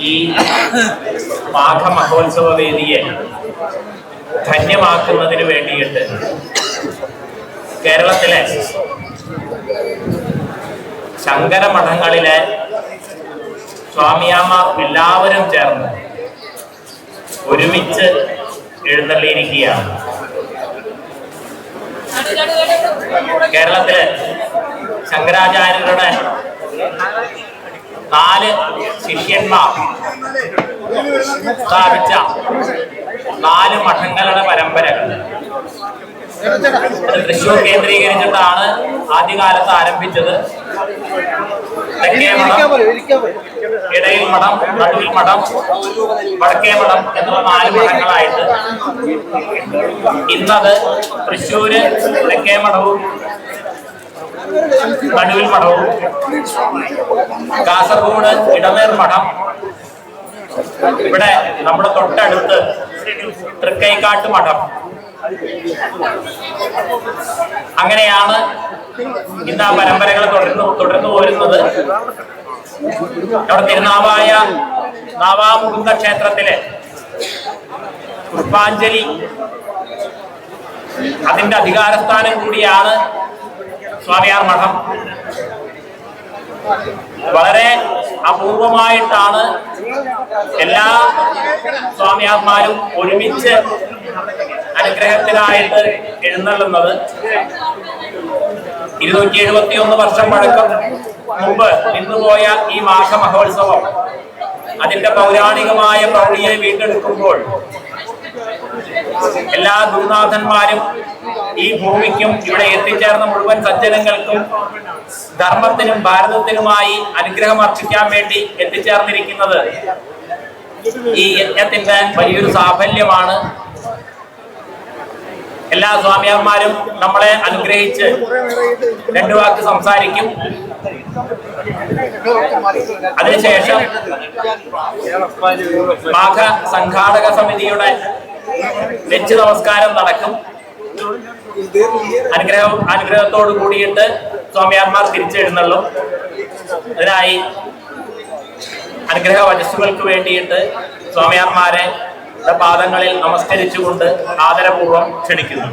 ഈ മാഘമഹോത്സവ വേദിയെ ധന്യമാക്കുന്നതിന് വേണ്ടിയിട്ട് കേരളത്തിലെ ശങ്കര മഠങ്ങളിലെ സ്വാമിയാമാർ എല്ലാവരും ചേർന്ന് ഒരുമിച്ച് എഴുന്നള്ളിയിരിക്കുകയാണ്. കേരളത്തിലെ ശങ്കരാചാര്യരുടെ 4 ശിഷ്യന്മാർ സ്ഥാപിച്ച 4 മഠങ്ങളുടെ പരമ്പരകൾ തൃശ്ശൂർ കേന്ദ്രീകരിച്ചിട്ടാണ് ആദ്യകാലത്ത് ആരംഭിച്ചത്. തെക്കേ മഠം, ഇടയിൽ മഠം, നടുവിൽ മഠം, വടക്കേ മഠം എന്നുള്ള 4 മഠങ്ങളായിട്ട് ഇന്നത് തൃശ്ശൂര് തെക്കേ മഠവും നടുവിൽ മഠവും, കാസർഗോഡ് ഇടനേർ മഠം, ഇവിടെ നമ്മുടെ തൊട്ടടുത്ത് തൃക്കൈക്കാട്ട് മഠം. അങ്ങനെയാണ് ഇന്ന് ആ പരമ്പരകൾ തുടർന്നു പോരുന്നത്. അവിടെ തിരുനാവായ നാവാമുകുന്ദ ക്ഷേത്രത്തിലെ പുഷ്പാഞ്ജലി അതിന്റെ അധികാരസ്ഥാനം കൂടിയാണ് സ്വാമിയാർ മഠം. വളരെ അപൂർവമായിട്ടാണ് എല്ലാ സ്വാമിയാർമാരും ഒരുമിച്ച് അനുഗ്രഹത്തിനായിട്ട് എഴുന്നള്ളുന്നത്. 271 വർഷം പഴക്കം മുമ്പ് നിന്നുപോയ ഈ മാഘമഹോത്സവം അതിന്റെ പൗരാണികമായ പ്രൗഢിയെ വീണ്ടെടുക്കുമ്പോൾ എല്ലാ ഗുരുനാഥന്മാരും ഈ ഭൂമിക്കും ഇവിടെ എത്തിച്ചേർന്ന മുഴുവൻ സജ്ജനങ്ങൾക്കും ധർമ്മത്തിനും ഭാരതത്തിനുമായി അനുഗ്രഹം അർപ്പിക്കാൻ വേണ്ടി എത്തിച്ചേർന്നിരിക്കുന്നത് ഈ യജ്ഞത്തിന്റെ വലിയൊരു സാഫല്യമാണ്. എല്ലാ സ്വാമിയാർമാരും നമ്മളെ അനുഗ്രഹിച്ച് 2 വാക്ക് സംസാരിക്കും. അതിനുശേഷം മാഘ സംഘാടക സമിതിയുടെ വെച്ച് നമസ്കാരം നടക്കും. അനുഗ്രഹത്തോട് കൂടിയിട്ട് സ്വാമിയാർമാർ തിരിച്ചെഴുന്നള്ളും. അതിനായി അനുഗ്രഹ വചസ്സുകൾക്ക് വേണ്ടിയിട്ട് സ്വാമിയാർമാരെ പാദങ്ങളിൽ നമസ്കരിച്ചുകൊണ്ട് ആദരപൂർവ്വം ക്ഷണിക്കുന്നു.